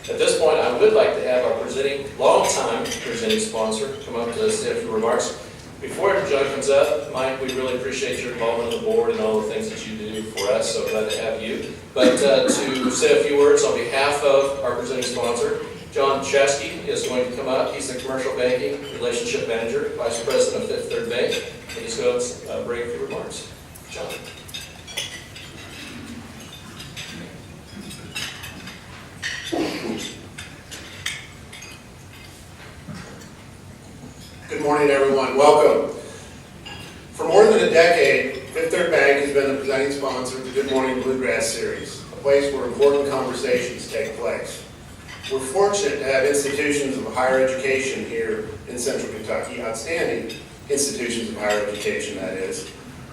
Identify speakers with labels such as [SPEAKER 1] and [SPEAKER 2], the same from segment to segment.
[SPEAKER 1] At this point, I would like to have our long-time presenting sponsor come up to say a few remarks. Before John comes up, Mike, we really appreciate your involvement on the board and all the things that you do for us, so glad to have you. But to say a few words on behalf of our presenting sponsor, John Chesky is going to come up. He's the Commercial Banking Relationship Manager, Vice President of Fifth Third Bank, and he's going to bring a few remarks. John.
[SPEAKER 2] Good morning, everyone. Welcome. For more than a decade, Fifth Third Bank has been the presenting sponsor of the Good Morning Bluegrass series, a place where important conversations take place. We're fortunate to have institutions of higher education here in Central Kentucky, outstanding institutions of higher education, that is.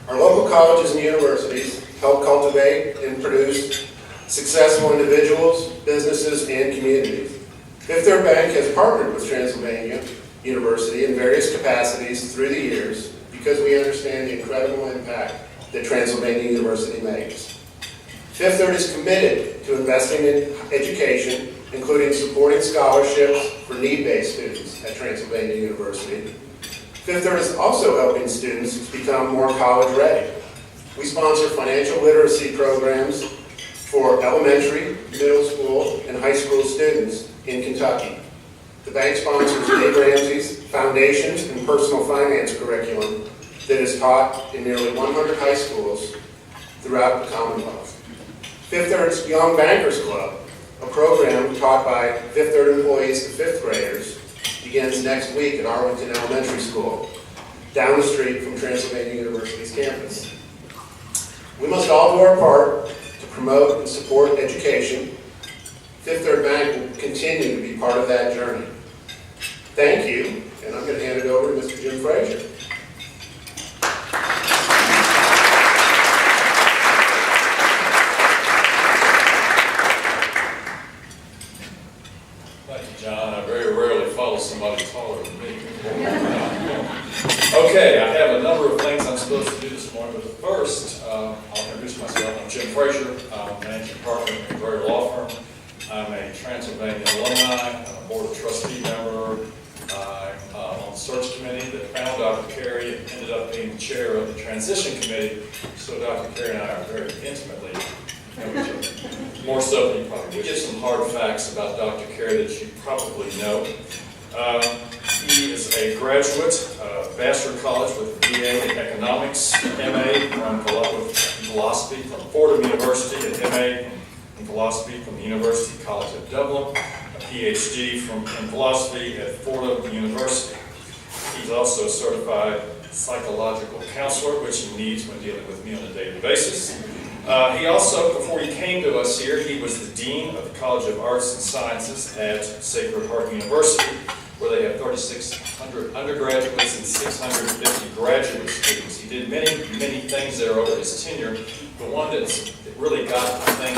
[SPEAKER 2] Our local colleges and universities help cultivate and produce successful individuals, businesses, and communities. Fifth Third Bank has partnered with Transylvania University in various capacities through the years because we understand the incredible impact that Transylvania University makes. Fifth Third is committed to investing in education, including supporting scholarships for need-based students at Transylvania University. Fifth Third is also helping students become more college-ready. We sponsor financial literacy programs for elementary, middle school, and high school students in Kentucky. The bank sponsors Dave Ramsey's Foundations and Personal Finance curriculum that is taught in nearly 100 high schools throughout the Commonwealth. Fifth Third's Young Bankers Club, a program taught by Fifth Third employees to fifth graders, begins next week at Arlington Elementary School, down the street from Transylvania University's campus. We must all do our part to promote and support education. Fifth Third Bank will continue to be part of that journey. Thank you, and I'm going to hand it over to Mr. Jim Frazier.
[SPEAKER 3] Thank you, John. I very rarely follow somebody taller than me. Okay, I have a number of things I'm supposed to do this morning, but first, I'll introduce myself. I'm Jim Frazier. I'm managing partner at the Very Law Firm. I'm a Transylvania alumni, I'm a Board of Trustee member. I'm on the search committee that found Dr. Carey and ended up being the chair of the transition committee. So Dr. Carey and I are very intimately know each other. More so than you probably would. Give some hard facts about Dr. Carey that you probably know. He is a graduate, Vassar College with a BA in Economics, MA from Philosophy from Fordham University, and MA in Philosophy from the University College of Dublin, a PhD in Philosophy at Fordham University. He's also a certified psychological counselor, which he needs when dealing with me on a daily basis. He also, before he came to us here, he was the Dean of the College of Arts and Sciences at Sacred Heart University, where they have 3,600 undergraduates and 650 graduate students. He did many, many things there over his tenure. The one that really got, I think,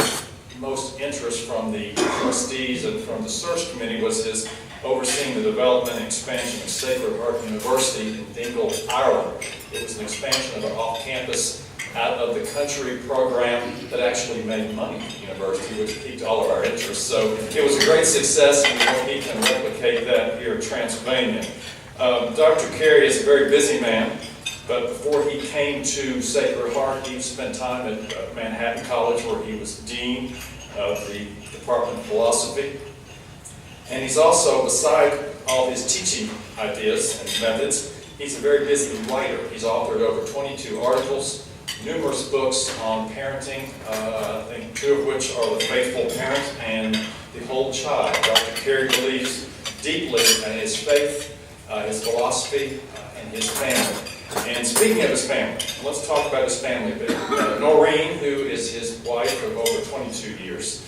[SPEAKER 3] most interest from the trustees and from the search committee was his overseeing the development and expansion of Sacred Heart University in Dingle, Ireland. It was an expansion of an off-campus, out-of-the-country program that actually made money for the university, which piqued all of our interest. So it was a great success, and we hope he can replicate that here at Transylvania. Dr. Carey is a very busy man, but before he came to Sacred Heart, he spent time at Manhattan College, where he was dean of the Department of Philosophy. And he's also, beside all his teaching ideas and methods, he's a very busy writer. He's authored over 22 articles, numerous books on parenting, I think 2 of which are The Faithful Parent and The Whole Child. Dr. Carey believes deeply in his faith, his philosophy, and his family. And speaking of his family, let's talk about his family a bit. Noreen, who is his wife of over 22 years,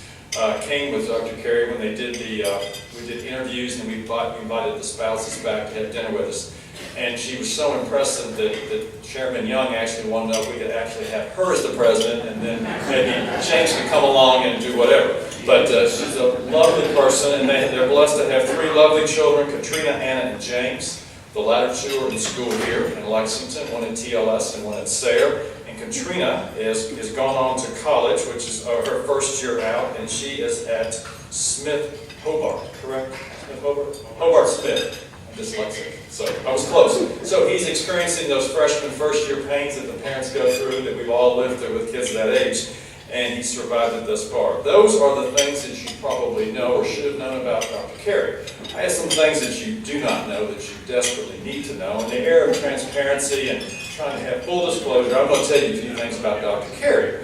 [SPEAKER 3] came with Dr. Carey when they did we did interviews, and we invited the spouses back to have dinner with us. And she was so impressive that Chairman Young actually wanted to know if we could actually have her as the president, and then maybe James could come along and do whatever. But she's a lovely person, and they're blessed to have 3 lovely children, Katrina, Anna, and James. The latter 2 are in school here in Lexington, one at TLS and one at Sayre. And Katrina has gone on to college, which is her first year out, and she is at Smith Hobart, correct? Smith Hobart? Hobart Smith. I'm dyslexic, so I was close. So he's experiencing those freshman first-year pains that the parents go through, that we've all lived through with kids that age, and he survived it thus far. Those are the things that you probably know or should have known about Dr. Carey. I have some things that you do not know that you desperately need to know. In the era of transparency and trying to have full disclosure, I'm going to tell you a few things about Dr. Carey.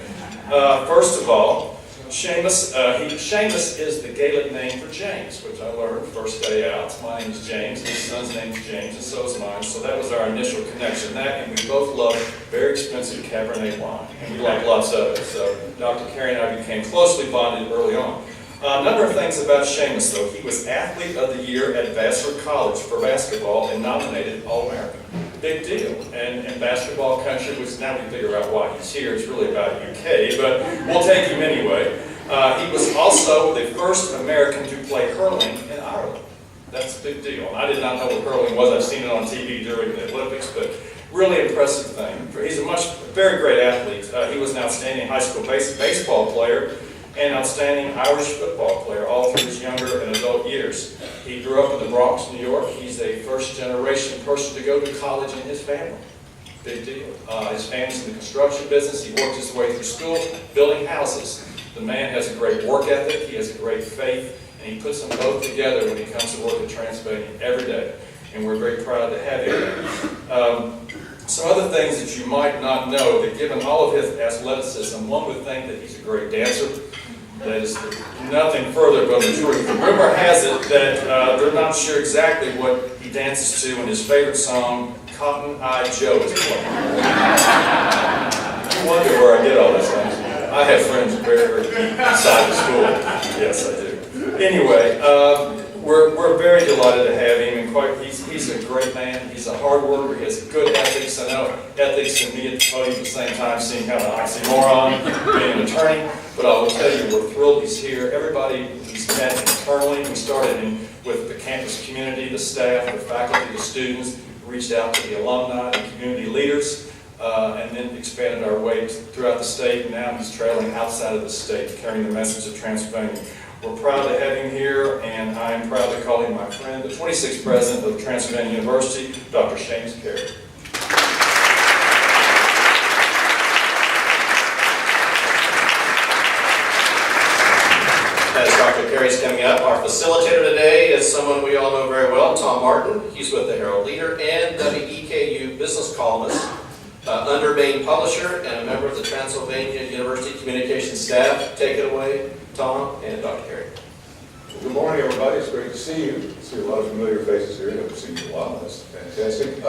[SPEAKER 3] First of all, Seamus is the Gaelic name for James, which I learned first day out. My name's James, his son's name's James, and so is mine. So that was our initial connection. That, and we both love very expensive Cabernet wine, and we like lots of it. So Dr. Carey and I became closely bonded early on. A number of things about Seamus, though. He was Athlete of the Year at Vassar College for basketball and nominated All-American. Big deal. And in basketball country, which now we figure out why he's here, it's really about UK, but we'll take him anyway. He was also the first American to play hurling in Ireland. That's a big deal. I did not know what hurling was. I've seen it on TV during the Olympics, but really impressive thing. He's a very great athlete. He was an outstanding high school baseball player and outstanding Irish football player all through his younger and adult years. He grew up in the Bronx, New York. He's a first-generation person to go to college in his family. Big deal. His family's in the construction business. He worked his way through school, building houses. The man has a great work ethic. He has a great faith, and he puts them both together when he comes to work at Transylvania every day. And we're very proud to have him. Some other things that you might not know, that given all of his athleticism, one would think that he's a great dancer. That is nothing further from the truth. Rumor has it that they're not sure exactly what he dances to in his favorite song, Cotton Eye Joe is playing. You wonder where I get all these things. I have friends very, very deep inside the school. Yes, I do. Anyway, we're very delighted to have him, and he's a great man. He's a hard worker. He has good ethics. I know ethics and me at the podium at the same time seem kind of an oxymoron, being an attorney. But I will tell you, we're thrilled he's here. Everybody he's met internally. We started with the campus community, the staff, the faculty, the students, reached out to the alumni, the community leaders, and then expanded our way throughout the state. And now he's traveling outside of the state, carrying the message of Transylvania. We're proud to have him here, and I am proud to call him my friend, the 26th president of Transylvania University, Dr. Seamus Carey.
[SPEAKER 1] As Dr. Carey's coming up, our facilitator today is someone we all know very well, Tom Martin. He's with the Herald Leader and WEKU business columnist, undermain publisher, and a member of the Transylvania University communications staff. Take it away, Tom and Dr. Carey.
[SPEAKER 4] Well, good morning, everybody. It's great to see you. I see a lot of familiar faces here. I haven't seen you in a while. That's fantastic.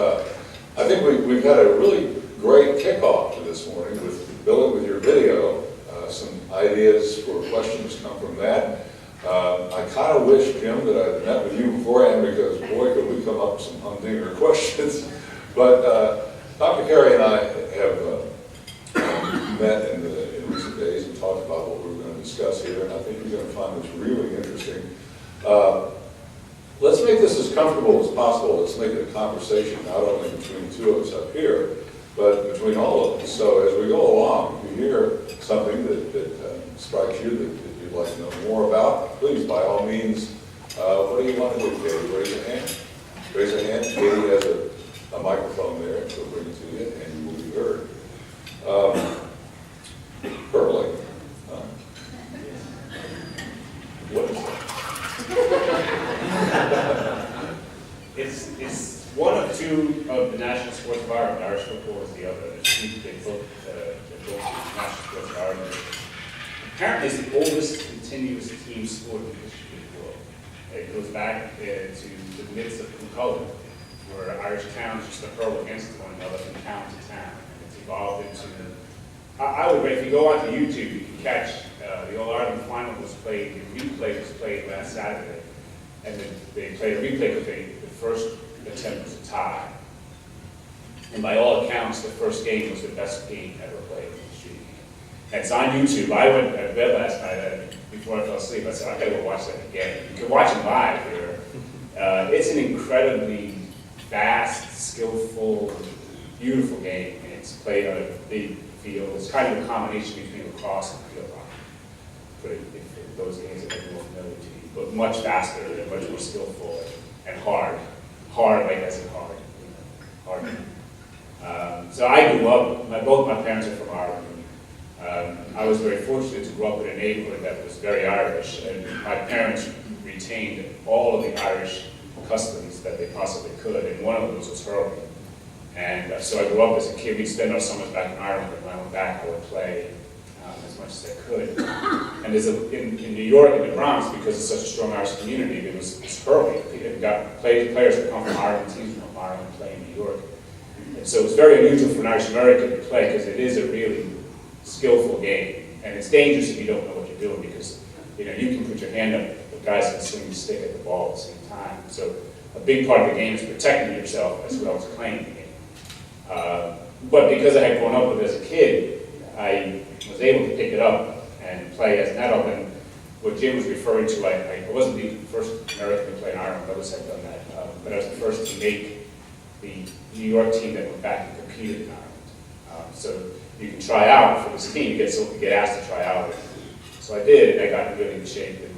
[SPEAKER 4] I think we've had a really great kickoff to this morning with Billy, with your video. Some ideas for questions come from that. I kind of wish, Jim, that I'd met with you beforehand, because boy, could we come up with some humdinger questions. But Dr. Carey and I have met in recent days and talked about what we're going to discuss here, and I think you're going to find this really interesting. Let's make this as comfortable as possible. Let's make it a conversation, not only between the two of us up here, but between all of us. So as we go along, if you hear something that strikes you that you'd like to know more about, please, by all means, what do you want to do, Katie? Raise a hand. Raise a hand. Katie has a microphone there, and she'll bring it to you, and you will be heard. Hurling. What is that?
[SPEAKER 5] It's one of two of the national sports of Ireland. Irish football is the other. They both national sports of Ireland. Apparently, it's the oldest continuous team sport in the history of the world. It goes back to the midst of Cullen, where Irish towns used to hurl against one another from town to town. And it's evolved into. I would bet if you go onto YouTube, you can catch the All-Ireland final was played. The replay was played last Saturday, and they played a replay because the first attempt was a tie. And by all accounts, the first game was the best game ever played in the street. And it's on YouTube. I went to bed last night before I fell asleep. I said, I gotta go watch that again. You can watch it live here. It's an incredibly fast, skillful, beautiful game, and it's played on a big field. It's kind of a combination between lacrosse and field hockey. Put it those games that are more familiar to you, but much faster and much more skillful and hard. Hard, like as in hard, you know, hard. So I grew up, both my parents are from Ireland. I was very fortunate to grow up in a neighborhood that was very Irish, and my parents retained all of the Irish customs that they possibly could, and one of those was hurling. And so I grew up as a kid. We'd spend our summers back in Ireland, and when I went back, I would play as much as I could. And in New York, in the Bronx, because it's such a strong Irish community, there was hurling. Players would come from Ireland, teams from Ireland play in New York. And so it was very unusual for an Irish American to play, because it is a really skillful game. And it's dangerous if you don't know what you're doing, because you can put your hand up, but guys can swing the stick at the ball at the same time. So a big part of the game is protecting yourself as well as playing the game. But because I had grown up with it as a kid, I was able to pick it up and play as an adult. And what Jim was referring to, I wasn't the first American to play in Ireland, others had done that, but I was the first to make the New York team that went back and competed in Ireland. So you can try out for this team, you get asked to try out. So I did, and I got in really good shape and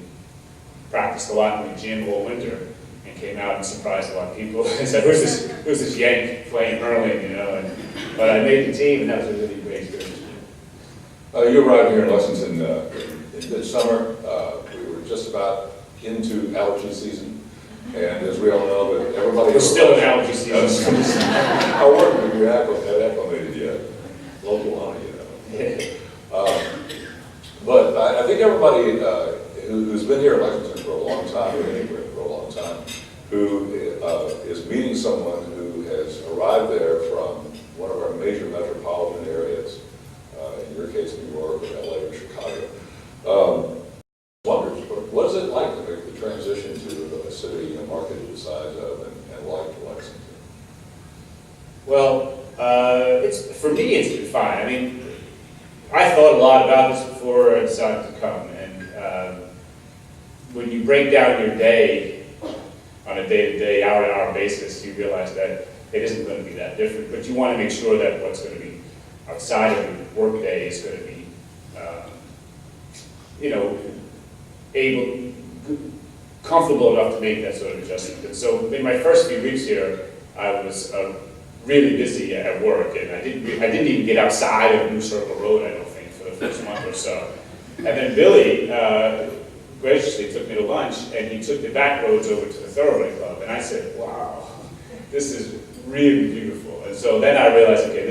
[SPEAKER 5] practiced a lot in the gym all winter. Came out and surprised a lot of people. I said, who's this Yank playing hurling, but I made the team, and that was a really great experience.
[SPEAKER 4] You arrived here in Lexington in midsummer. We were just about into allergy season, and as we all know, that everybody...
[SPEAKER 5] We're still in allergy season.
[SPEAKER 4] How were you acclimated yet? Local honey, But I think everybody who's been here in Lexington for a long time, or anywhere for a long time, who is meeting someone who has arrived there from one of our major metropolitan areas, in your case, New York or LA or Chicago, wonders, what is it like to make the transition to a city, a market the size of and like Lexington?
[SPEAKER 5] Well, for me, it's been fine. I mean, I thought a lot about this before I decided to come, and when you break down your day on a day-to-day, hour-to-hour basis, you realize that it isn't going to be that different. But you want to make sure that what's going to be outside of your work day is going to be, comfortable enough to make that sort of adjustment. And so in my first few weeks here, I was really busy at work, and I didn't even get outside of New Circle Road, I don't think, for the first month or so. And then Billy graciously took me to lunch, and he took the back roads over to the Thoroughbred Club, and I said, wow, this is really beautiful. And so then I realized, okay,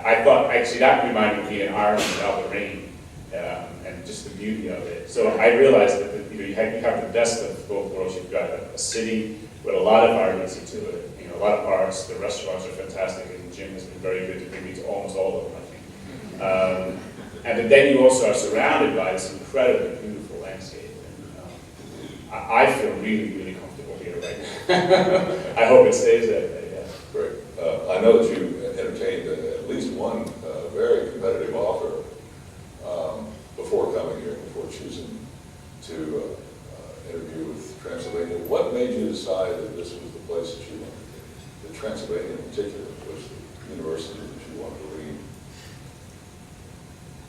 [SPEAKER 5] I thought, actually that reminded me in Ireland about the rain, and just the beauty of it. So I realized that you have the best of both worlds. You've got a city with a lot of vibrancy to it, a lot of parks, the restaurants are fantastic, and Jim has been very good to bring me to almost all of them, I think. And then you also are surrounded by this incredibly beautiful landscape. I feel really, really comfortable here right now. I hope it stays that way, yeah.
[SPEAKER 4] Great. I know that you entertained at least one very competitive offer before coming here, before choosing to interview with Transylvania. What made you decide that this was the place that you wanted to be? That Transylvania in particular was the university that you wanted to read?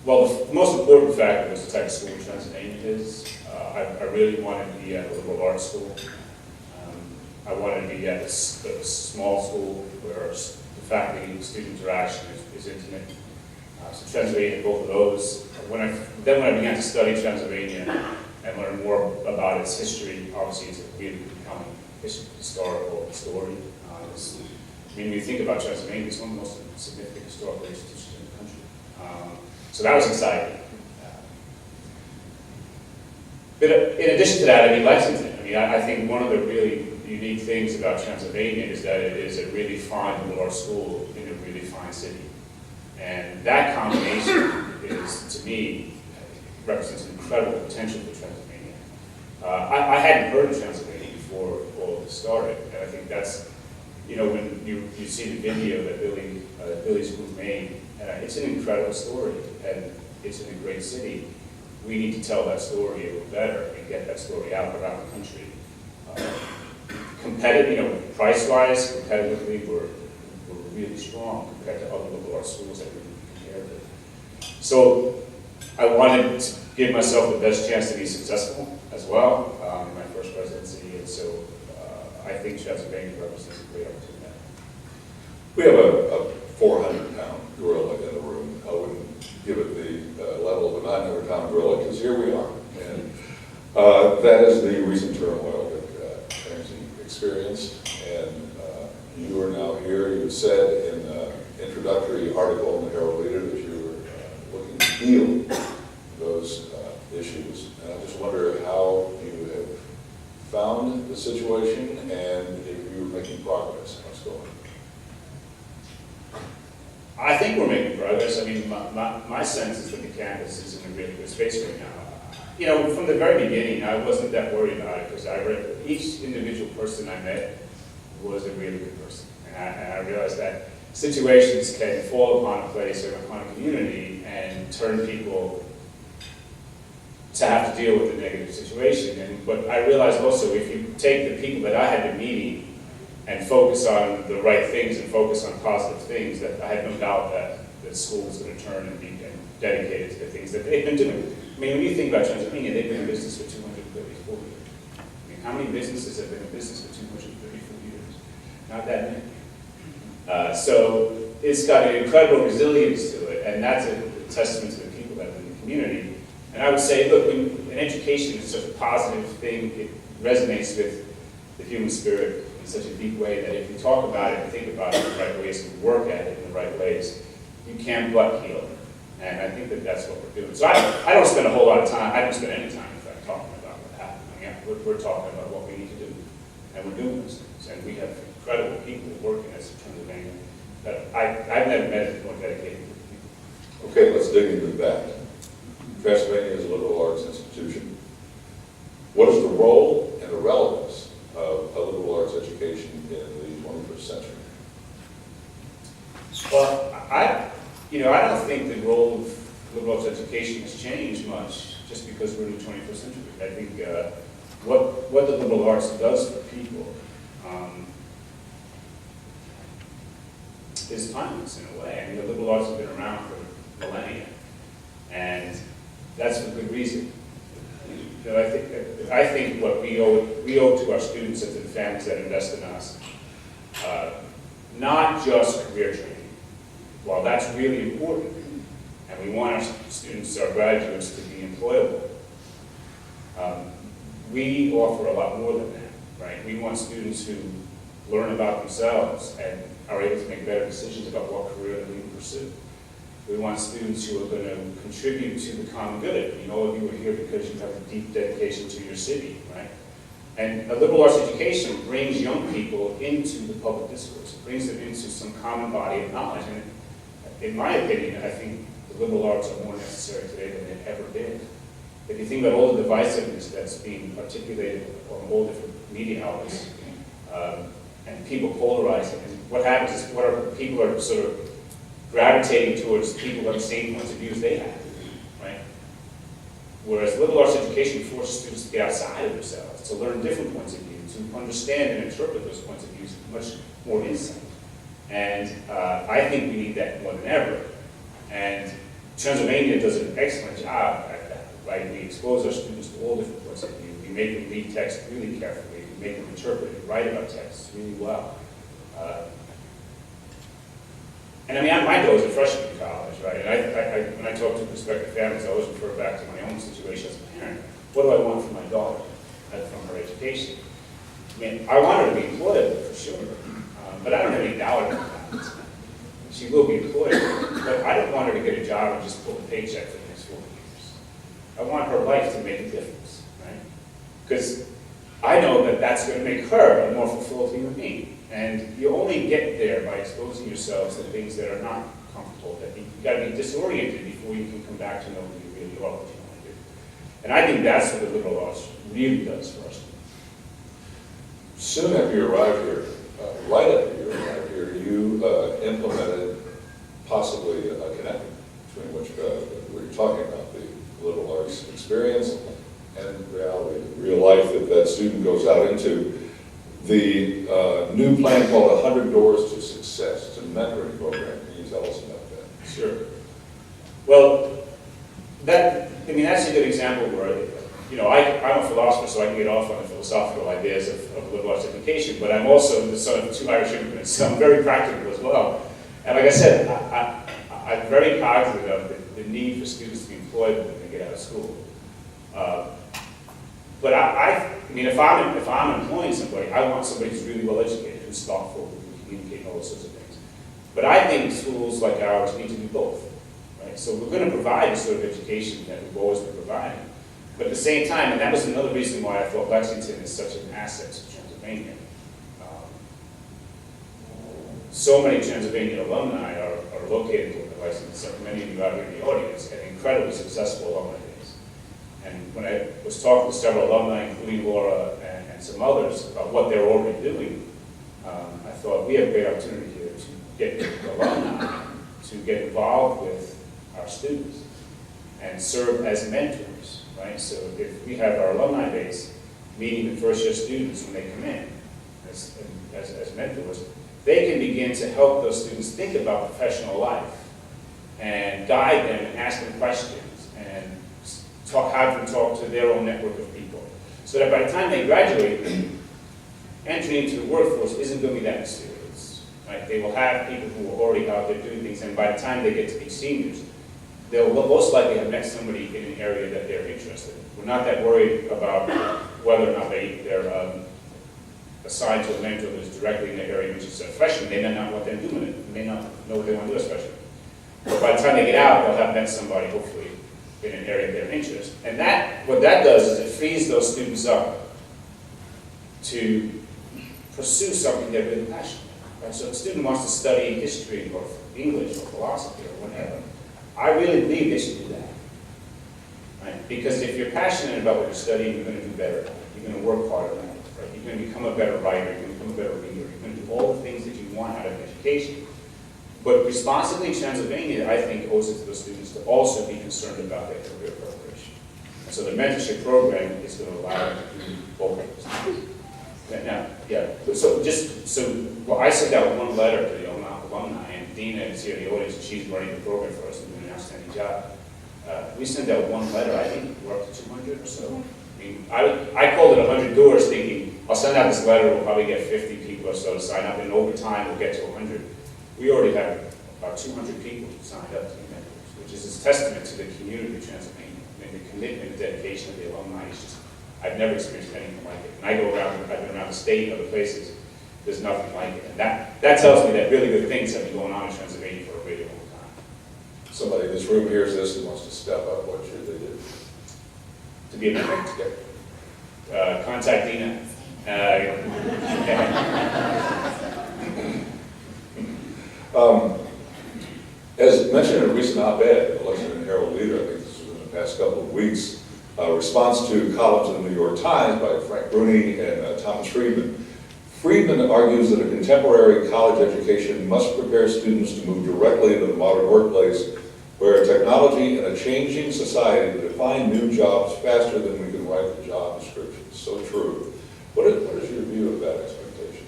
[SPEAKER 5] Well, the most important factor was the type of school Transylvania is. I really wanted to be at a liberal arts school. I wanted to be at a small school where the faculty and student interaction is intimate. So Transylvania, both of those. When I began to study Transylvania and learn more about its history, obviously it's a really compelling historical story. When you think about Transylvania, it's one of the most significant historical institutions in the country. So that was exciting. But in addition to that, Lexington. I think one of the really unique things about Transylvania is that it is a really fine liberal arts school in a really fine city. And that combination is, to me, represents an incredible potential for Transylvania. I hadn't heard of Transylvania before all of this started, and I think that's, when you see the video that Billy's group made, it's an incredible story, and it's in a great city. We need to tell that story a little better and get that story out around the country. Competitive, price-wise, competitively, we're really strong compared to other liberal arts schools that we compare to. So I wanted to give myself the best chance to be successful as well in my first presidency, and so I think Transylvania represents a great opportunity.
[SPEAKER 4] We have a 400-pound gorilla in the room. I wouldn't give it the level of a 900-pound gorilla, because here we are. And that is the recent turmoil that Transy experienced. And you are now here. You said in the introductory article in the Herald Leader that you were looking to heal those issues. And I just wonder how you have found the situation and if you're making progress. What's going on?
[SPEAKER 5] I think we're making progress. I mean, my sense is that the campus is in a really good space right now. You know, from the very beginning, I wasn't that worried about it because I read each individual person I met was a really good person. And I realized that situations can fall upon a place or upon a community and turn people to have to deal with a negative situation. But I realized also if you take the people that I had been meeting and focus on the right things and focus on positive things, that I had no doubt that school was going to turn and be dedicated to the things that they've been doing. I mean, when you think about Transylvania, they've been in business for 234 years. I mean, how many businesses have been in business for 234 years? Not that many. So it's got an incredible resilience to it, and that's a testament to the people that are in the community. And I would say, look, when education is such a positive thing, it resonates with the human spirit in such a deep way that if you talk about it and think about it in the right ways and work at it in the right ways, you can't but heal. And I think that that's what we're doing. So I don't spend a whole lot of time, I don't spend any time, in fact, talking about what happened. Yeah, we're talking about what we need to do. And we're doing those things. And we have incredible people working as Transylvania that I've never met more dedicated people.
[SPEAKER 4] Okay, let's dig into that. Transylvania is a liberal arts institution. What is the role and the relevance of a liberal arts education in the 21st century?
[SPEAKER 5] Well, I don't think the role of liberal arts education has changed much just because we're in the 21st century. I think what the liberal arts does for people is timeless in a way. I mean, the liberal arts have been around for millennia, and that's for good reason. You know, I think what we owe to our students and to the families that invest in us, not just career training. While that's really important, and we want our students, our graduates, to be employable, we offer a lot more than that, right? We want students who learn about themselves and are able to make better decisions about what career they're going to pursue. We want students who are going to contribute to the common good. You know, all of you are here because you have a deep dedication to your city, right? And a liberal arts education brings young people into the public discourse. It brings them into some common body of knowledge. And in my opinion, I think the liberal arts are more necessary today than they've ever been. If you think about all the divisiveness that's being articulated on all different media outlets, and people polarizing, and what happens is people are sort of gravitating towards people who have the same points of view as they have, right? Whereas liberal arts education forces students to get outside of themselves, to learn different points of view, to understand and interpret those points of view with much more insight. And I think we need that more than ever. And Transylvania does an excellent job at that, right? We expose our students to all different points of view. We make them read text really carefully. We make them interpret and write about text really well. And I mean, my goal is a freshman in college, right? And when I talk to prospective families, I always refer back to my own situation as a parent. What do I want from my daughter from her education? I mean, I want her to be employable for sure, but I don't have any doubt about that. She will be employable, but I don't want her to get a job and just pull a paycheck for the next 4 years. I want her life to make a difference, right? Because I know that that's going to make her a more fulfilled human being. And you only get there by exposing yourselves to things that are not comfortable, that you've got to be disoriented before you can come back to know who you really are, what you want to do. And I think that's what the liberal arts really does for us.
[SPEAKER 4] Soon after you arrived here, right after you arrived here, you implemented possibly a connection between which we're talking about, the liberal arts experience and reality, real life that student goes out into. The new plan called 100 Doors to Success. It's a mentoring program. Can you tell us about that?
[SPEAKER 5] Sure. Well, that I mean, that's a good example where, you know, I'm a philosopher, so I can get off on the philosophical ideas of liberal arts education, but I'm also the son of 2 Irish immigrants, so I'm very practical as well. And like I said, I'm very cognizant of the need for students to be employed when they get out of school. But I mean, if I'm employing somebody, I want somebody who's really well educated, who's thoughtful, who can communicate, and all those sorts of things. But I think schools like ours need to do both, right? So we're going to provide the sort of education that we've always been providing. But at the same time, and that was another reason why I thought Lexington is such an asset to Transylvania. So many Transylvania alumni are located in Lexington, so many of you out here in the audience, and incredibly successful alumni days. And when I was talking to several alumni, including Laura and some others, about what they're already doing, I thought we have a great opportunity here to get alumni to get involved with our students and serve as mentors, right? So if we have our alumni base meeting the first-year students when they come in as mentors, they can begin to help those students think about professional life and guide them and ask them questions and have them talk to their own network of people. So that by the time they graduate, entering into the workforce isn't going to be that mysterious, right? They will have people who are already out there doing things, and by the time they get to be seniors, they'll most likely have met somebody in an area that they're interested in. We're not that worried about whether or not they're assigned to a mentor who's directly in the area, which is a freshman. They may not know what they're doing. They may not know what they want to do as freshmen. But by the time they get out, they'll have met somebody, hopefully, in an area of their interest. And what that does is it frees those students up to pursue something they're really passionate about. Right? So if a student wants to study history or English or philosophy or whatever, I really believe they should do that. Right? Because if you're passionate about what you're studying, you're going to do better at it. You're going to work harder at it. Right? You're going to become a better writer. You're going to become a better reader. You're going to do all the things that you want out of education. But responsibly, Transylvania, I think, owes it to the students to also be concerned about their career preparation. And so the mentorship program is going to allow them to do both of those things. Now, yeah, well, I sent out one letter to the alumni, and Dina is here in the audience, and she's running the program for us and doing an outstanding job. We sent out one letter, I think we're up to 200 or so. I mean, I called it 100 doors thinking, I'll send out this letter, we'll probably get 50 people or so to sign up, and over time we'll get to 100. We already have about 200 people signed up to be mentors, which is a testament to the community of Transylvania. I mean, the commitment and dedication of the alumni is just, I've never experienced anything like it. And I go around, I've been around the state and other places, there's nothing like it. And that tells me that really good things have been going on in Transylvania for a really long time.
[SPEAKER 4] Somebody in this room hears this and wants to step up, what should they do?
[SPEAKER 5] To be a mentor, contact Dina.
[SPEAKER 4] As mentioned in a recent op-ed in the Lexington Herald Leader, I think this was in the past couple of weeks, a response to columns in the New York Times by Frank Bruni and Thomas Friedman. Friedman argues that a contemporary college education must prepare students to move directly into the modern workplace, where technology and a changing society define new jobs faster than we can write the job descriptions. So true. What is your view of that expectation?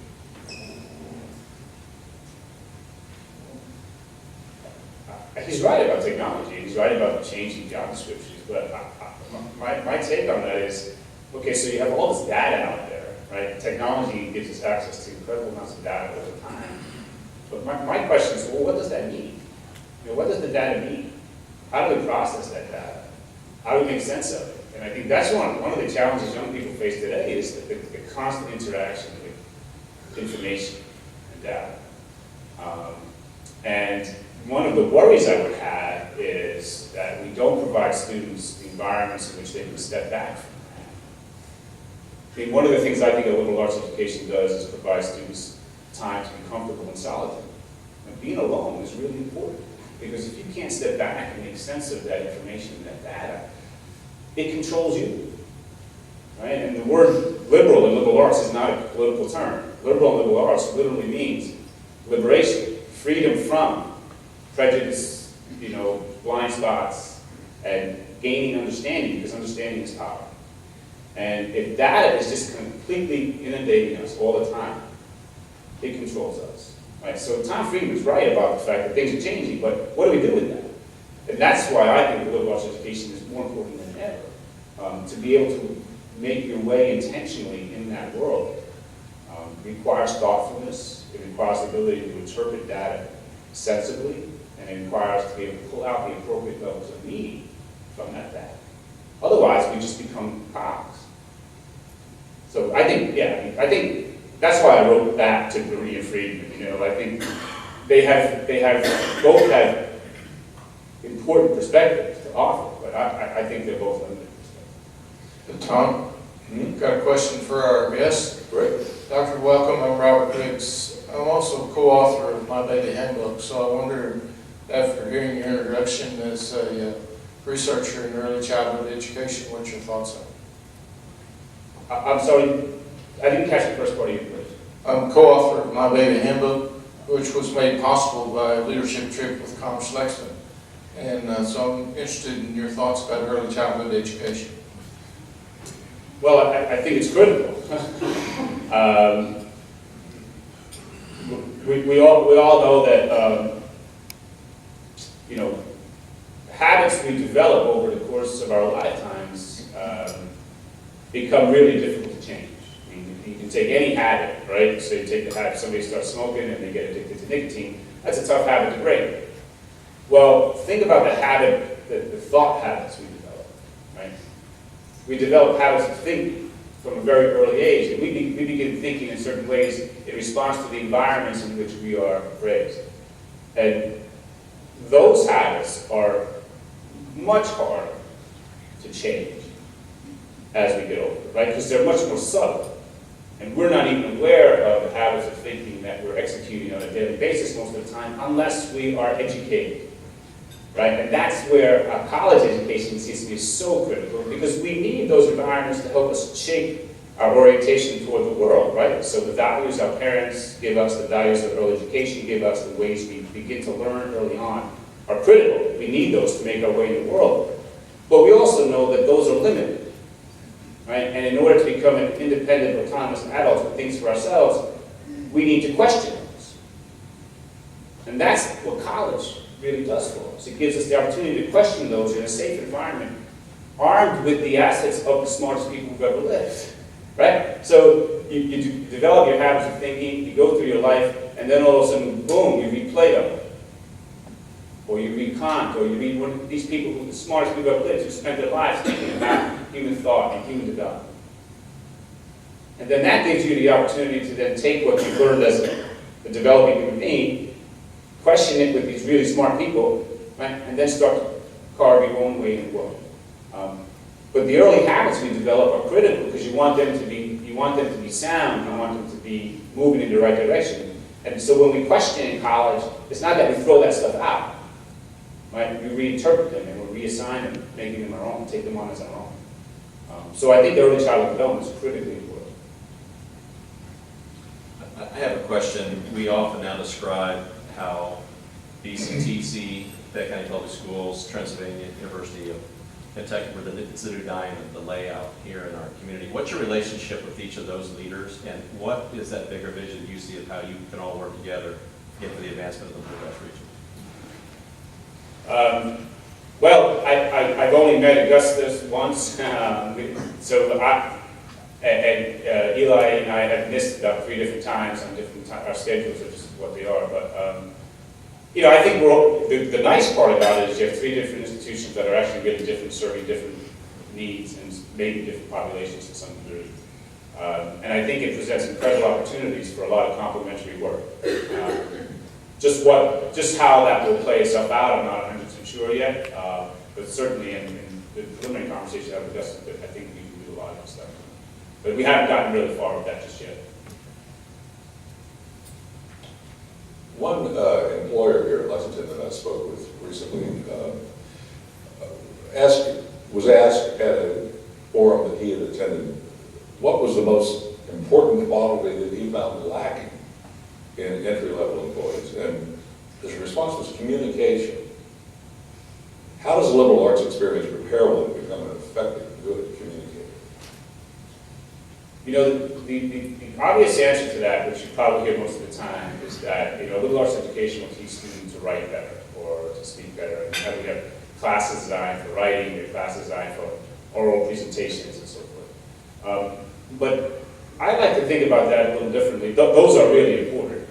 [SPEAKER 5] He's right about technology. He's right about changing job descriptions. But my take on that is, okay, so you have all this data out there, right? Technology gives us access to incredible amounts of data over time. But my question is, well, what does that mean? You know, what does the data mean? How do we process that data? How do we make sense of it? And I think that's one of the challenges young people face today is the constant interaction with information and data. And one of the worries I would have is that we don't provide students the environments in which they can step back from that. I mean, one of the things I think a liberal arts education does is provide students time to be comfortable in solitude. And being alone is really important, because if you can't step back and make sense of that information and that data, it controls you. Right? And the word liberal in liberal arts is not a political term. Liberal in liberal arts literally means liberation, freedom from prejudice, blind spots, and gaining understanding, because understanding is power. And if data is just completely inundating us all the time, it controls us. Right? So Tom Friedman's right about the fact that things are changing, but what do we do with that? And that's why I think liberal arts education is more important than ever. To be able to make your way intentionally in that world requires thoughtfulness, it requires the ability to interpret data sensibly, and it requires to be able to pull out the appropriate levels of meaning from that data. Otherwise, we just become cogs. So I think, yeah, I think that's why I wrote that to Marie and Friedman. You know, I think both have important perspectives to offer, but I think they're both limited perspectives.
[SPEAKER 6] Tom, got a question for our guest.
[SPEAKER 4] Great.
[SPEAKER 6] Dr. Welcome, I'm Robert Biggs. I'm also co-author of My Baby Handbook, so I wonder, after hearing your introduction as a researcher in early childhood education, what your thoughts are?
[SPEAKER 5] I'm sorry, I didn't catch the first part of your question.
[SPEAKER 6] I'm co-author of My Baby Handbook, which was made possible by a leadership trip with Commerce Lexington. And so I'm interested in your thoughts about early childhood education.
[SPEAKER 5] Well, I think it's critical. We all know that you know, habits we develop over the course of our lifetimes become really difficult to change. I mean, you can take any habit, right? So you take the habit, somebody starts smoking and they get addicted to nicotine. That's a tough habit to break. Well, think about the habit, the thought habits we develop, right? We develop habits of thinking from a very early age, and we begin thinking in certain ways in response to the environments in which we are raised. And those habits are much harder to change as we get older, right? Because they're much more subtle. And we're not even aware of the habits of thinking that we're executing on a daily basis most of the time unless we are educated, right? And that's where college education seems to be so critical, because we need those environments to help us shape our orientation toward the world, right? So the values our parents give us, the values that early education give us, the ways we begin to learn early on are critical. We need those to make our way in the world. But we also know that those are limited, right? And in order to become an independent, autonomous adult who thinks for ourselves, we need to question those. And that's what college really does for us. It gives us the opportunity to question those in a safe environment, armed with the assets of the smartest people who've ever lived, right? So you develop your habits of thinking, you go through your life, and then all of a sudden, boom, you read Plato, or you read Kant, or you read one of these people who are the smartest people who've ever lived, who spent their lives thinking about human thought and human development. And then that gives you the opportunity to then take what you've learned as a developing human being, question it with these really smart people, right? And then start to carve your own way in the world. But the early habits we develop are critical because you want them to be sound, you want them to be moving in the right direction. And so when we question in college, it's not that we throw that stuff out, right? We reinterpret them and we reassign them, making them our own, take them on as our own. So I think early childhood development is critically important.
[SPEAKER 1] I have a question. We often now describe how BCTC, Fayette County Public Schools, Transylvania University of Kentucky, it's the new dime of the layout here in our community. What's your relationship with each of those leaders, and what is that bigger vision you see of how you can all work together for the advancement of the Bluegrass region?
[SPEAKER 5] Well, I've only met Augustus once, Eli and I have missed about 3 different times on different our schedules are just what they are. But you know, I think the nice part about it is you have 3 different institutions that are actually really different, serving different needs and maybe different populations to some degree. And I think it presents incredible opportunities for a lot of complementary work. Just how that will play itself out, I'm not 100% sure yet. But certainly in the preliminary conversation I have with Justin, I think we can do a lot of that stuff. But we haven't gotten really far with that just yet.
[SPEAKER 4] One employer here in Lexington that I spoke with recently was asked at a forum that he had attended, what was the most important quality that he found lacking in entry-level employees? And his response was communication. How does a liberal arts experience prepare one to become an effective, good communicator?
[SPEAKER 5] You know, the obvious answer to that, which you probably hear most of the time, is that, liberal arts education will teach students to write better or to speak better. And we have classes designed for writing, we have classes designed for oral presentations and so forth. But I like to think about that a little differently. Those are really important.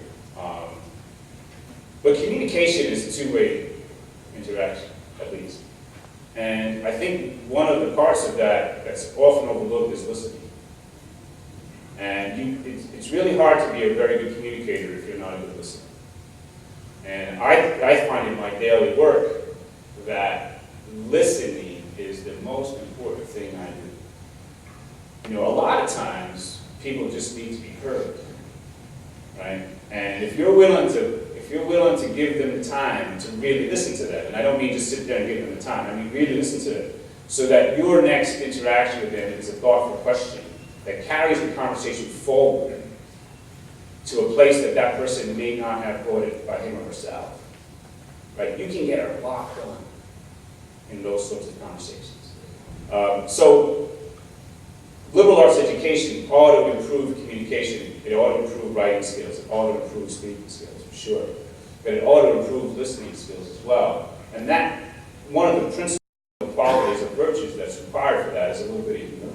[SPEAKER 5] But communication is a two-way interaction, at least. And I think one of the parts of that that's often overlooked is listening. And it's really hard to be a very good communicator if you're not a good listener. And I find in my daily work that listening is the most important thing I do. A lot of times people just need to be heard, right? And if you're willing to give them the time to really listen to them, and I don't mean just sit there and give them the time, I mean really listen to them, so that your next interaction with them is a thoughtful question that carries the conversation forward to a place that that person may not have brought it by him or herself. Right? You can get a lot done in those sorts of conversations. So liberal arts education ought to improve communication. It ought to improve writing skills. It ought to improve speaking skills, for sure. But it ought to improve listening skills as well. And that, one of the principal qualities or virtues that's required for that is a little bit of humility.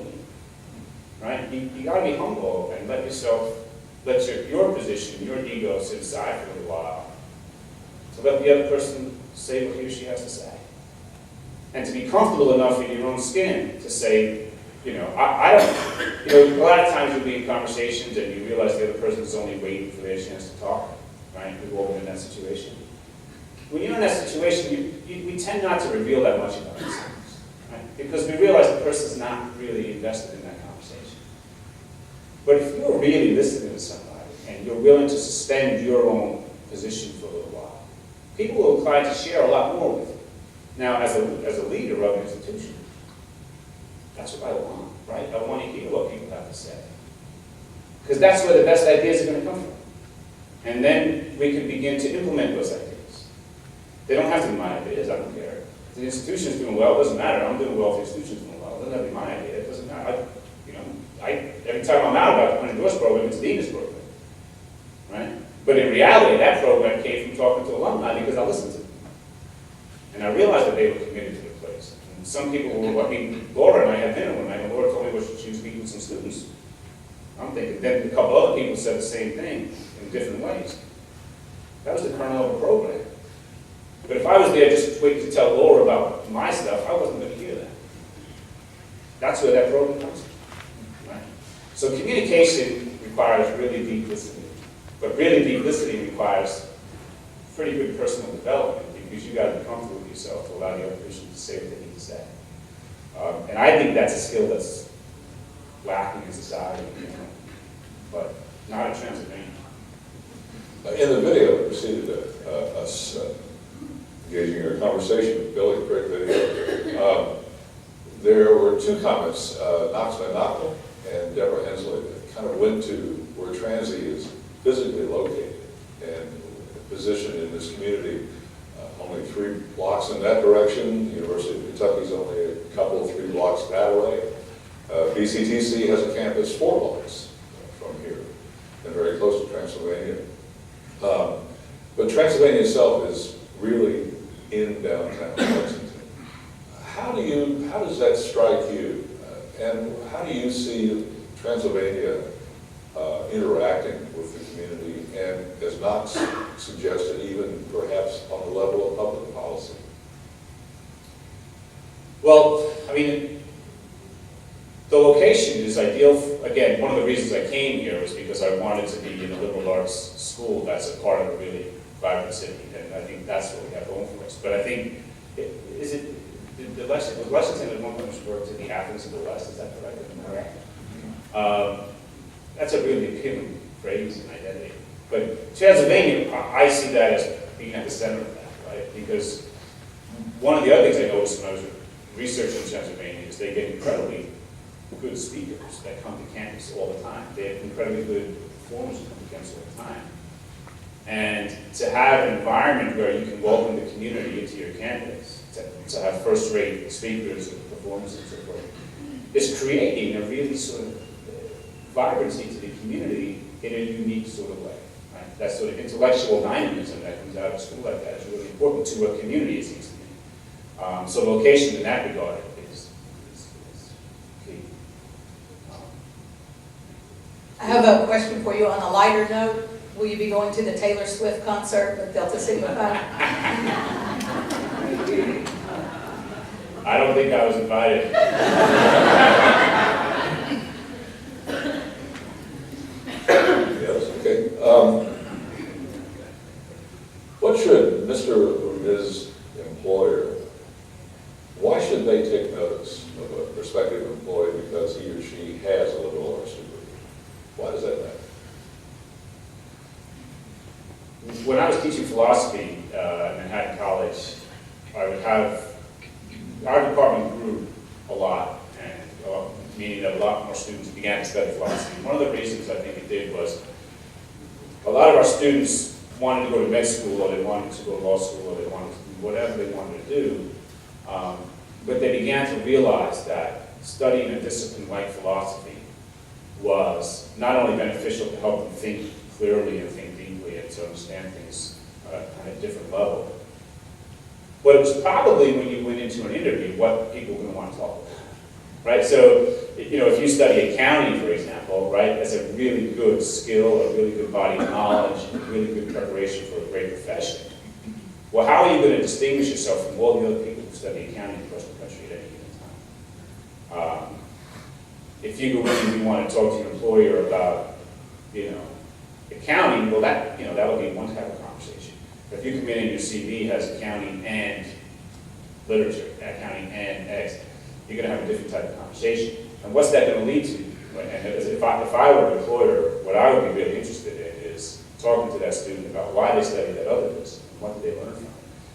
[SPEAKER 5] Right? You got to be humble and let your position, your ego sit aside for a little while to let the other person say what he or she has to say. And to be comfortable enough in your own skin to say, I don't, a lot of times you'll be in conversations and you realize the other person is only waiting for their chance to talk, right? We've all been in that situation. When you're in that situation, we tend not to reveal that much about ourselves, right? Because we realize the person's not really invested in that conversation. But if you're really listening to somebody and you're willing to suspend your own position for a little while, people will inclined to share a lot more with you. Now, as a leader of an institution, that's what I want, right? I want to hear what people have to say. Because that's where the best ideas are going to come from. And then we can begin to implement those ideas. They don't have to be my ideas, I don't care. If the institution's doing well, it doesn't matter. I'm doing well if the institution's doing well. It doesn't have to be my idea, it doesn't matter. Every time I'm out about the Unendorsed program, it's the Dean's program, right? But in reality, that program came from talking to alumni because I listened to them. And I realized that they were committed to the place. And some people were, Laura and I had dinner one night, and Laura told me what she was speaking with some students. I'm thinking, then a couple other people said the same thing in different ways. That was the kernel of a program. But if I was there just waiting to tell Laura about my stuff, I wasn't going to hear that. That's where that program comes from. So communication requires really deep listening, but really deep listening requires pretty good personal development because you got to be comfortable with yourself to allow the other person to say what they need to say. And I think that's a skill that's lacking in society, but not at Transylvania.
[SPEAKER 4] In the video that preceded us engaging in a conversation with Billy, great video, there were two comments, Knox Van and Deborah Hensley, that kind of went to where Transy is physically located and positioned in this community. Only 3 blocks in that direction. The University of Kentucky is only a couple, 3 blocks that way. BCTC has a campus 4 blocks from here and very close to Transylvania. But Transylvania itself is really in downtown Lexington. How does that strike you? And how do you see Transylvania interacting with the community and, as Knox suggested, even perhaps on the level of public policy?
[SPEAKER 5] Well, I mean, the location is ideal. Again, one of the reasons I came here was because I wanted to be in a liberal arts school that's a part of a really vibrant city, and I think that's what we have going for us. But I think, was Lexington at one point referred to the Athens of the West, is that correct? That's a really appealing phrase and identity. But Transylvania, I see that as being at the center of that, right? Because one of the other things I noticed when I was researching Transylvania is they get incredibly good speakers that come to campus all the time. They have incredibly good performers who come to campus all the time. And to have an environment where you can welcome the community into your campus, to have first-rate speakers and performers and so forth, is creating a really sort of vibrancy to the community in a unique sort of way. Right? That sort of intellectual dynamism that comes out of a school like that is really important to a community, it seems to me. So location in that regard is key.
[SPEAKER 7] I have a question for you on a lighter note. Will you be going to the Taylor Swift concert with Delta Sigma Phi?
[SPEAKER 5] I don't think I was invited.
[SPEAKER 4] Yes, okay. What should Mr. or Ms. employer, why should they take notice of a prospective employee because he or she has a liberal arts degree? Why does that matter?
[SPEAKER 5] When I was teaching philosophy at Manhattan College, I would have, our department grew a lot, and meaning that a lot more students began to study philosophy. One of the reasons I think it did was a lot of our students wanted to go to med school, or they wanted to go to law school, or they wanted to do whatever they wanted to do, but they began to realize that studying a discipline like philosophy was not only beneficial to help them think clearly and think deeply and to understand things on a different level, but it was probably, when you went into an interview, what people were going to want to talk about, right? So, you know, if you study accounting, for example, right, that's a really good skill, a really good body of knowledge, a really good preparation for a great profession. Well, how are you going to distinguish yourself from all the other people who study accounting across the country at any given time? If you go in and you want to talk to your employer about, you know, accounting, well, that, you know, that'll be one type of conversation. If you come in and your CV has accounting and literature, accounting and X, you're going to have a different type of conversation. And what's that going to lead to? Right? And if I were an employer, what I would be really interested in is talking to that student about why they study that other discipline, what did they learn from it.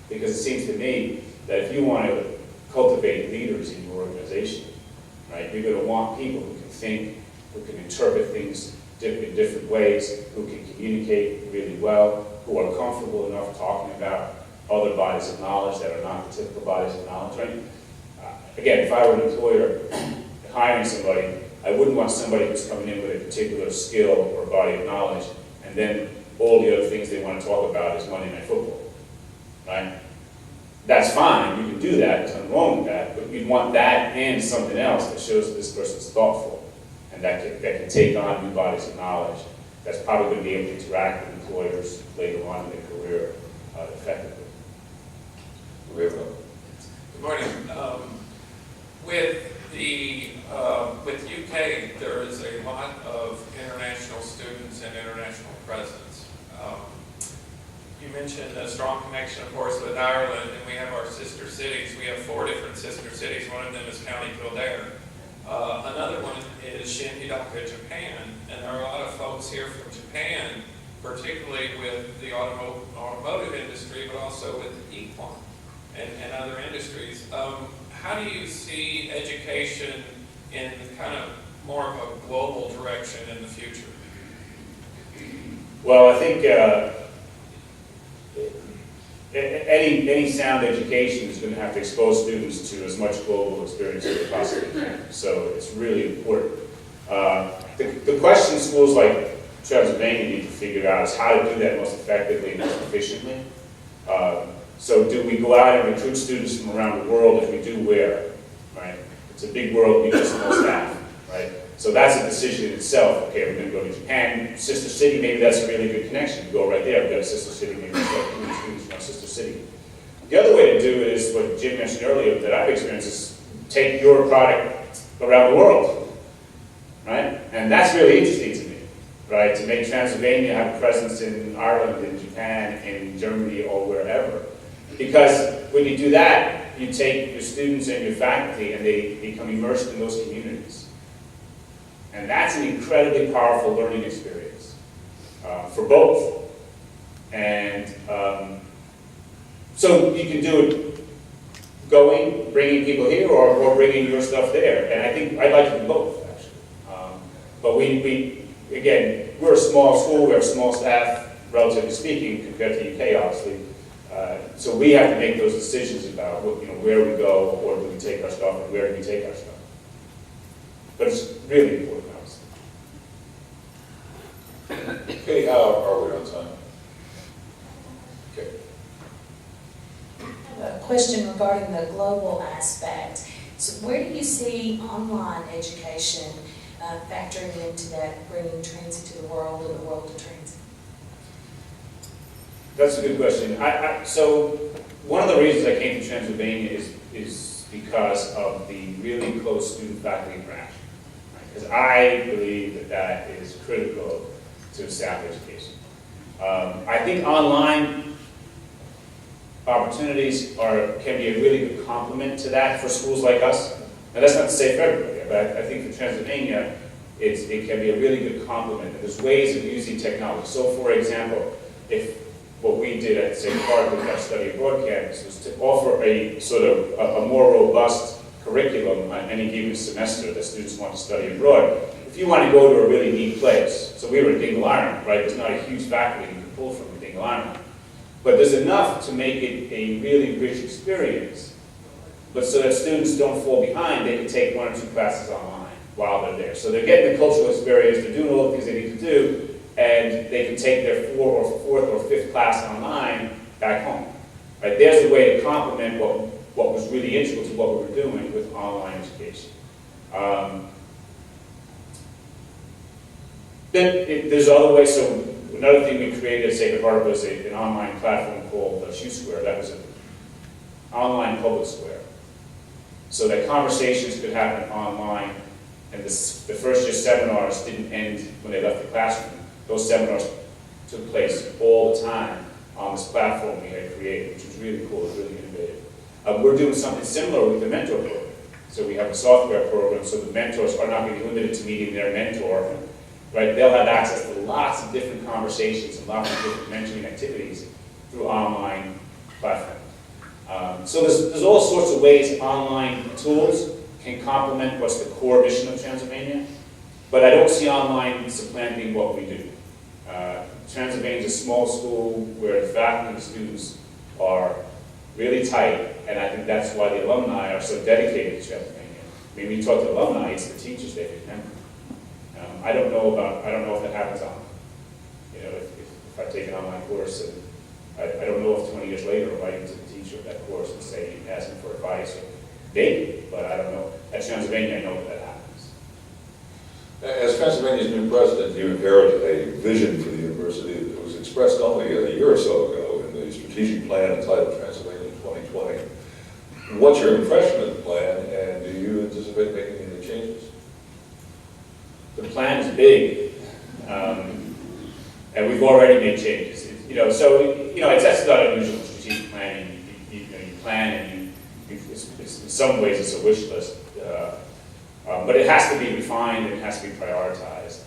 [SPEAKER 5] Because it seems to me that if you want to cultivate leaders in your organization, right, you're going to want people who can think, who can interpret things in different ways, who can communicate really well, who are comfortable enough talking about other bodies of knowledge that are not the typical bodies of knowledge. Right? Again, if I were an employer hiring somebody, I wouldn't want somebody who's coming in with a particular skill or body of knowledge, and then all the other things they want to talk about is Monday Night Football. Right? That's fine, you can do that, there's nothing wrong with that, but you'd want that and something else that shows that this person's thoughtful, and that can take on new bodies of knowledge, that's probably going to be able to interact with employers later on in their career effectively.
[SPEAKER 4] We have a
[SPEAKER 8] Good morning. With UK, there is a lot of international students and international presence. You mentioned a strong connection, of course, with Ireland, and we have our sister cities. We have 4 different sister cities. One of them is County Kildare. Another one is Shinhidaka, Japan, and there are a lot of folks here from Japan, particularly with the automotive industry, but also with equine and other industries. How do you see education in kind of more of a global direction in the future?
[SPEAKER 5] Well, I think any sound education is going to have to expose students to as much global experience as they possibly can. So it's really important. The question schools like Transylvania need to figure out is how to do that most effectively and most efficiently. So do we go out and recruit students from around the world? If we do, where? Right? It's a big world, we need small staff, right? So that's a decision in itself. Okay, we're going to go to Japan, sister city, maybe that's a really good connection. We go right there, we've got a sister city, maybe let's start recruiting students from our sister city. The other way to do it is what Jim mentioned earlier that I've experienced is take your product around the world, right? And that's really interesting to me, right? To make Transylvania have a presence in Ireland, in Japan, in Germany, or wherever. Because when you do that, you take your students and your faculty and they become immersed in those communities. And that's an incredibly powerful learning experience for both. And so you can do it going, bringing people here, or bringing your stuff there. And I think I'd like to do both, actually. But again, we're a small school, we have small staff, relatively speaking, compared to the UK, obviously. So we have to make those decisions about where we go, or do we take our stuff, and where do we take our stuff. But it's really important, obviously.
[SPEAKER 4] Katie, how are we on time? Okay.
[SPEAKER 9] I have a question regarding the global aspect. So where do you see online education factoring into that, bringing transit to the world and the world to transit?
[SPEAKER 5] That's a good question. So one of the reasons I came to Transylvania is because of the really close student-faculty interaction. Because I believe that is critical to staff education. I think online opportunities can be a really good complement to that for schools like us. Now that's not to say for everybody, but I think for Transylvania, it can be a really good complement. And there's ways of using technology. So for example, if what we did at, say, part of our study abroad campus was to offer a sort of a more robust curriculum on any given semester that students want to study abroad. If you want to go to a really neat place, so we were in Dingle Ireland, right? There's not a huge faculty you can pull from in Dingle Ireland. But there's enough to make it a really rich experience. But so that students don't fall behind, they can take 1 or 2 classes online while they're there. So they're getting the cultural experience, they're doing all the things they need to do, and they can take their 4th or 5th class online back home. Right? There's a way to complement what was really integral to what we were doing with online education. Then there's other ways. So another thing we created at Sacred Heart was an online platform called Shoe Square. That was an online public square. So that conversations could happen online, and the first year seminars didn't end when they left the classroom. Those seminars took place all the time on this platform we had created, which was really cool, really innovative. We're doing something similar with the mentor program. So we have a software program, so the mentors are not going to be limited to meeting their mentor. Right? They'll have access to lots of different conversations and lots of different mentoring activities through online platforms. So there's all sorts of ways online tools can complement what's the core mission of Transylvania, but I don't see online supplanting what we do. Transylvania is a small school where the faculty and the students are really tight, and I think that's why the alumni are so dedicated to Transylvania. I mean, when you talk to alumni, it's the teachers they remember. I don't know if that happens online. You know, if I take an online course, and I don't know if 20 years later I'm writing to the teacher of that course and say, asking for advice, or maybe, but I don't know. At Transylvania, I know that happens.
[SPEAKER 4] As Transylvania's new president, you inherited a vision for the university that was expressed only a year or so ago in the strategic plan entitled Transylvania 2020. What's your impression of the plan, and do you anticipate making any changes?
[SPEAKER 5] The plan is big, and we've already made changes. That's not unusual in strategic planning. You plan, and in some ways it's a wish list, but it has to be refined and it has to be prioritized.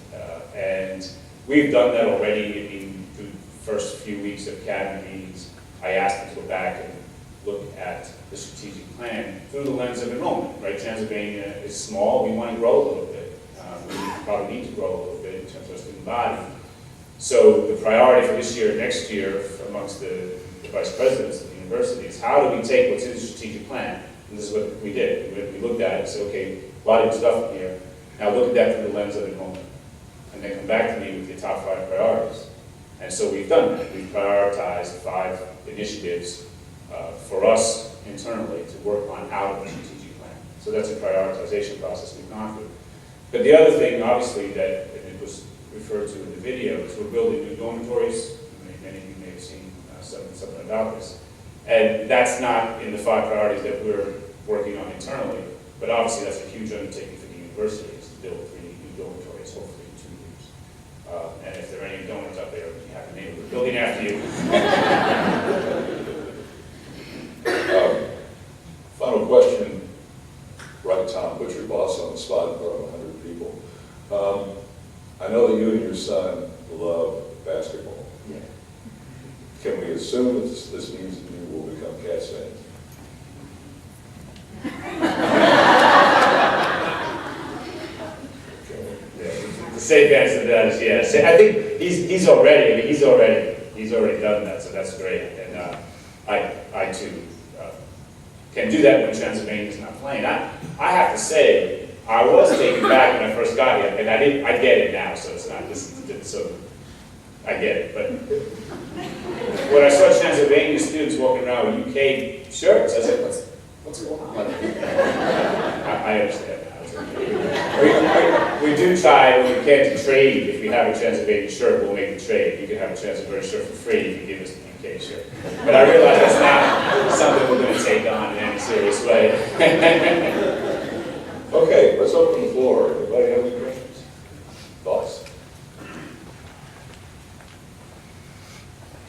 [SPEAKER 5] And we've done that already. I mean, through the first few weeks of cabinet meetings, I asked them to go back and look at the strategic plan through the lens of enrollment. Right? Transylvania is small. We want to grow a little bit. We probably need to grow a little bit in terms of student body. So the priority for this year and next year amongst the vice presidents of the university is how do we take what's in the strategic plan, and this is what we did. We looked at it and said, okay, a lot of good stuff in here. Now look at that through the lens of enrollment, and then come back to me with your top 5 priorities. And so we've done that. We've prioritized 5 initiatives for us internally to work on out of the strategic plan. So that's a prioritization process we've gone through. But the other thing, obviously, that and it was referred to in the video, is we're building new dormitories. Many of you may have seen something about this. And that's not in the 5 priorities that we're working on internally, but obviously that's a huge undertaking for the university, is to build 3 new dormitories, hopefully in 2 years. And if there are any donors out there, you have the name of the building after you.
[SPEAKER 4] Final question. Right, Tom, put your boss on the spot in front of 100 people. I know that you and your son love basketball.
[SPEAKER 5] Yeah.
[SPEAKER 4] Can we assume that this means that you will become Cats fans?
[SPEAKER 5] The safe answer to that is yes. I think he's already done that, so that's great. And I too can do that when Transylvania's not playing. I have to say, I was taken back when I first got here, and I get it now, so it's not this. So I get it, but when I saw Transylvania students walking around with UK shirts, I said, what's going on? I understand now. We do try, when we can, to trade. If we have a Transylvania shirt, we'll make the trade. You can have a Transylvania shirt for free if you give us the UK shirt. But I realize that's not something we're going to take on in any serious way.
[SPEAKER 4] Okay, let's open the floor. Anybody have any questions? Thoughts?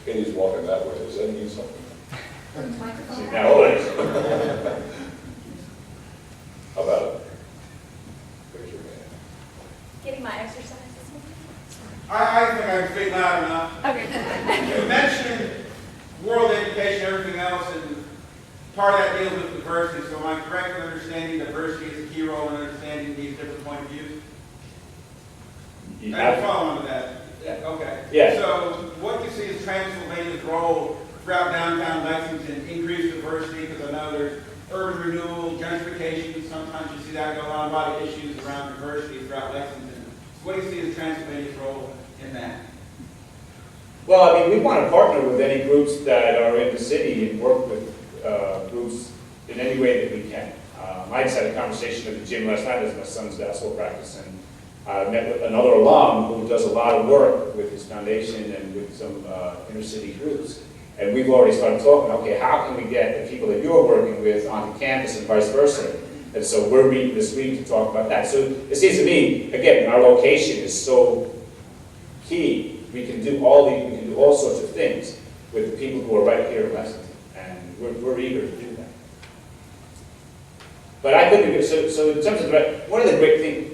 [SPEAKER 4] Katie's walking that way. Does that mean something?
[SPEAKER 5] See, now, hold it.
[SPEAKER 4] How about it? Raise your hand.
[SPEAKER 10] Getting my exercise this morning.
[SPEAKER 11] I think I can speak loud enough.
[SPEAKER 10] Okay.
[SPEAKER 11] You mentioned world education, everything else, and part of that deals with diversity. So am I correct in understanding diversity is a key role in understanding these different point of views?
[SPEAKER 5] You
[SPEAKER 11] I
[SPEAKER 5] have-
[SPEAKER 11] can follow on to that.
[SPEAKER 5] Yeah.
[SPEAKER 11] Okay.
[SPEAKER 5] Yeah.
[SPEAKER 11] So what do you see as Transylvania's role throughout downtown Lexington, increased diversity, because I know there's urban renewal, gentrification, sometimes you see that go on, a lot of issues around diversity throughout Lexington. So what do you see as Transylvania's role in that?
[SPEAKER 5] Well, I mean, we want to partner with any groups that are in the city and work with groups in any way that we can. I just had a conversation at the gym last night as my son's basketball practice, and I met with another alum who does a lot of work with his foundation and with some inner city groups. And we've already started talking, okay, how can we get the people that you're working with onto campus and vice versa? And so we're meeting this week to talk about that. So it seems to me, again, our location is so key. We can do all sorts of things with the people who are right here in Lexington, and we're eager to do that. But I think, so in terms of, one of the great things,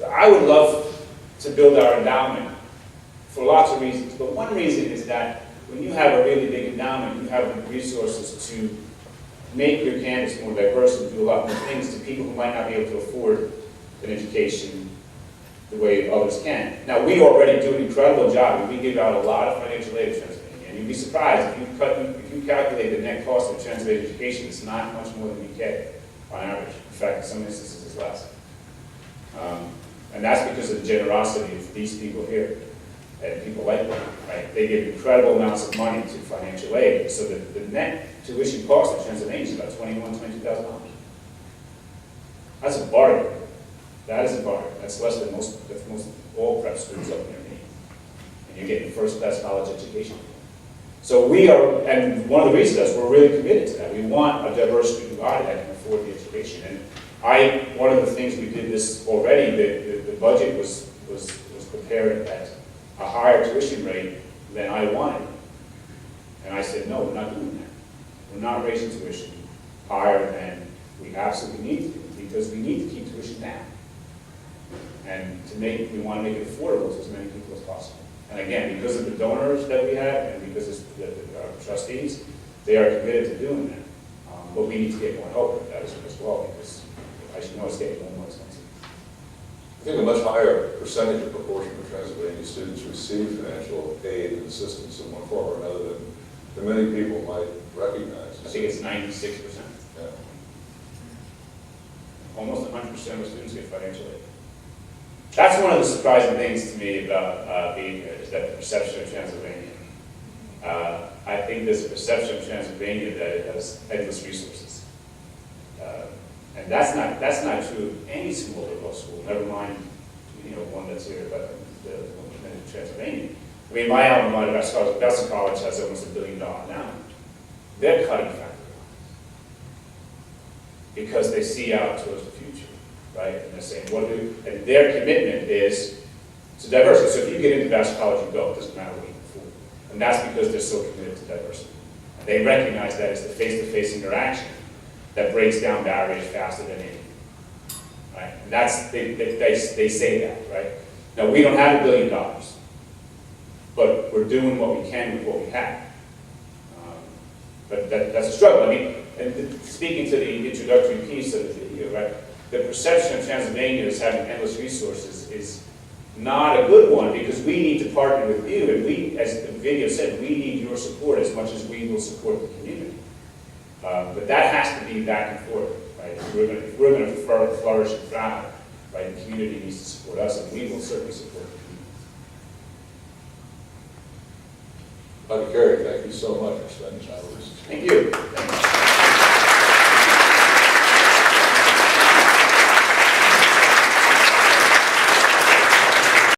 [SPEAKER 5] I would love to build our endowment for lots of reasons, but one reason is that when you have a really big endowment, you have the resources to make your campus more diverse and do a lot more things to people who might not be able to afford an education the way others can. Now, we already do an incredible job. We give out a lot of financial aid to Transylvania, and you'd be surprised if you calculate the net cost of Transylvania education, it's not much more than UK on average. In fact, in some instances, it's less. And that's because of the generosity of these people here and people like them, right? They give incredible amounts of money to financial aid, so that the net tuition cost of Transylvania is about $22,000. That's a bargain. That is a bargain. That's less than most all prep schools up near me. And you're getting first-class college education. So we are, and one of the reasons is we're really committed to that. We want a diverse student body that can afford the education. And one of the things we did this already, the budget was prepared at a higher tuition rate than I wanted. And I said, no, we're not doing that. We're not raising tuition higher than we absolutely need to, because we need to keep tuition down. And we want to make it affordable to as many people as possible. And again, because of the donors that we have and because of our trustees, they are committed to doing that. But we need to get more help with that as well, because as you know, it's getting more expensive.
[SPEAKER 4] I think a much higher percentage of proportion of Transylvania students receive financial aid and assistance in one form or another than many people might recognize.
[SPEAKER 5] I think it's 96%.
[SPEAKER 4] Yeah.
[SPEAKER 5] Almost 100% of students get financial aid. That's one of the surprising things to me about being here, is that the perception of Transylvania. I think there's a perception of Transylvania that it has endless resources. And that's not true of any school or law school, never mind, one that's here, but the one in Transylvania. I mean, my alma mater, Boston College, has almost $1 billion now. They're cutting faculty because they see out towards the future, right? And they're saying, and their commitment is to diversity. So if you get into Boston College, you go. It doesn't matter what you can afford. And that's because they're so committed to diversity. And they recognize that it's the face-to-face interaction that breaks down barriers faster than anything, right? And they say that, right? Now, we don't have $1 billion, but we're doing what we can with what we have. But that's a struggle. I mean, and speaking to the introductory piece of it, right? The perception of Transylvania as having endless resources is not a good one, because we need to partner with you, and we, as the video said, we need your support as much as we will support the community. But that has to be back and forth, right? If we're going to flourish and thrive, right, the community needs to support us, and we will certainly support the
[SPEAKER 4] Dr. Carey, thank you so much for spending time with us.
[SPEAKER 5] Thank you.